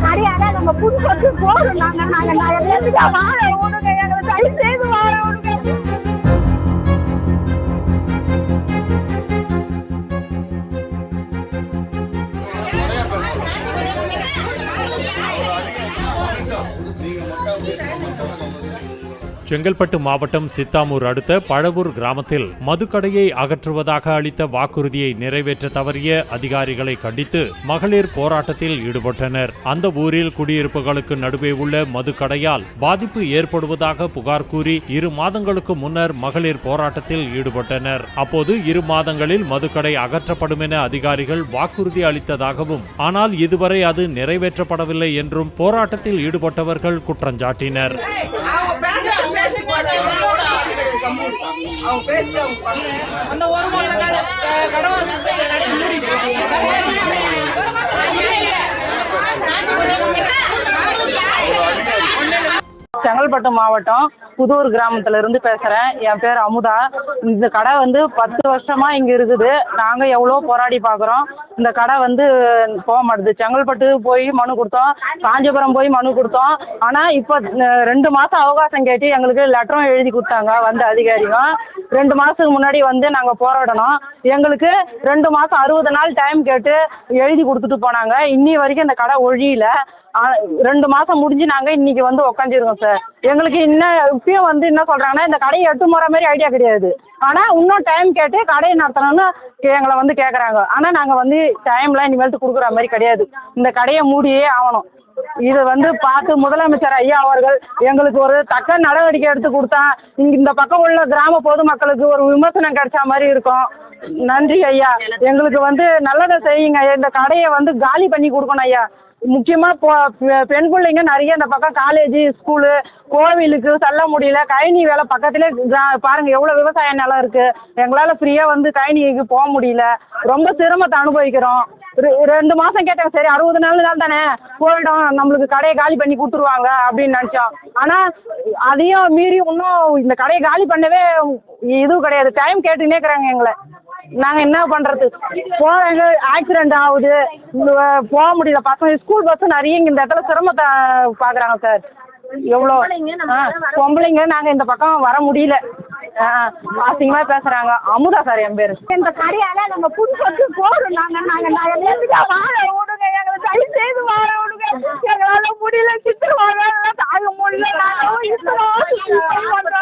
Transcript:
கடையால நம்ம புதுப்பட்டு போறோம். நாங்க எதுக்கா வாழ விடுங்க, எங்களை தயவு செய்து வாழ விடுங்க. செங்கல்பட்டு மாவட்டம் சித்தாமூர் அடுத்த பழவூர் கிராமத்தில் மதுக்கடையை அகற்றுவதாக அளித்த வாக்குறுதியை நிறைவேற்ற தவறிய அதிகாரிகளை கண்டித்து மகளிர் போராட்டத்தில் ஈடுபட்டனர். அந்த ஊரில் குடியிருப்புகளுக்கு நடுவே உள்ள மதுக்கடையால் பாதிப்பு ஏற்படுவதாக புகார் கூறி 2 மாதங்களுக்கு முன்னர் மகளிர் போராட்டத்தில் ஈடுபட்டனர். அப்போது 2 மாதங்களில் மதுக்கடை அகற்றப்படும் என அதிகாரிகள் வாக்குறுதி அளித்ததாகவும், ஆனால் இதுவரை அது நிறைவேற்றப்படவில்லை என்றும் போராட்டத்தில் ஈடுபட்டவர்கள் குற்றஞ்சாட்டினர். செங்கல்பட்டு மாவட்டம் புதூர் கிராமத்துல இருந்து பேசுறேன். என் பேர் அமுதா. இந்த கடை 10 வருஷமா இங்க இருக்குது. நாங்க எவ்வளோ போராடி பார்க்குறோம். இந்த கடை போக மாட்டுது. செங்கல்பட்டு போய் மனு கொடுத்தோம், காஞ்சிபுரம் போய் மனு கொடுத்தோம். ஆனால் இப்போ 2 மாதம் அவகாசம் கேட்டு எங்களுக்கு லெட்டரும் எழுதி கொடுத்தாங்க அதிகாரிங்க. 2 மாதத்துக்கு முன்னாடி நாங்கள் போராடணும். எங்களுக்கு 2 மாதம் 60 நாள் டைம் கேட்டு எழுதி கொடுத்துட்டு போனாங்க. இன்னி வரைக்கும் இந்த கடை ஒழியல. 2 மாதம் முடிஞ்சு நாங்கள் இன்னைக்கு உக்காந்துருக்கோம் சார். எங்களுக்கு இன்னும் இப்பயும் என்ன சொல்கிறாங்கன்னா, இந்த கடையை 8 முறை மாதிரி ஐடியா கிடையாது. ஆனால் இன்னும் டைம் கேட்டு கடையை நடத்தணும்னு எங்களை கேட்குறாங்க. ஆனால் நாங்கள் டைம்லாம் இனிமேல்ட்டு கொடுக்குற மாதிரி கிடையாது. இந்த கடையை மூடியே ஆகணும். இது பார்த்து முதலமைச்சர் ஐயா அவர்கள் எங்களுக்கு ஒரு தக்க நடவடிக்கை எடுத்து கொடுத்தா இந்த பக்கம் உள்ள கிராம பொதுமக்களுக்கு ஒரு விமர்சனம் கிடைச்ச மாதிரி இருக்கும். நன்றி ஐயா. எங்களுக்கு நல்லதை செய்யுங்க. இந்த கடையை காலி பண்ணி கொடுக்கணும் ஐயா. முக்கியமாக பெண் பிள்ளைங்க நிறைய இந்த பக்கம் காலேஜ் ஸ்கூலு கோவிலுக்கு செல்ல முடியல. கைனி வேலை பக்கத்திலே பாருங்கள் எவ்வளோ விவசாய நிலம் இருக்குது. எங்களால் ஃப்ரீயாக கைனிக்கு போக முடியல. ரொம்ப சிரமத்தை அனுபவிக்கிறோம். 2 மாதம் கேட்டாங்க. சரி 60 நாள் தானே போயிடும், நம்மளுக்கு கடையை காலி பண்ணி கொடுத்துருவாங்க அப்படின்னு நினச்சோம். ஆனால் அதையும் மீறி இன்னும் இந்த கடையை காலி பண்ணவே இதுவும் கிடையாது. டைம் கேட்டுன்னே இருக்கிறாங்க எங்களை. நாங்கள் என்ன பண்ணுறது? போகிறாங்க, ஆக்சிடெண்ட் ஆகுது, போக முடியல. பசங்க ஸ்கூல் பஸ்ஸு நிறைய இந்த இடத்துல சிரமத்தை பார்க்குறாங்க சார். எவ்வளோ பொம்பளைங்க நாங்கள் இந்த பக்கம் வர முடியல. அசிங்கமாக பேசுகிறாங்க. அமுதா சார் என் பேர். இந்த கடையால நம்ம புதுப்பட்டு போறோம். நாங்க எதுக்கா வாழ விடுங்க, எங்களை தயவு செய்து வாழ விடுங்க. எங்களால் முடியல, சித்திரவாங்க தாங்க முடியல. நாங்கள்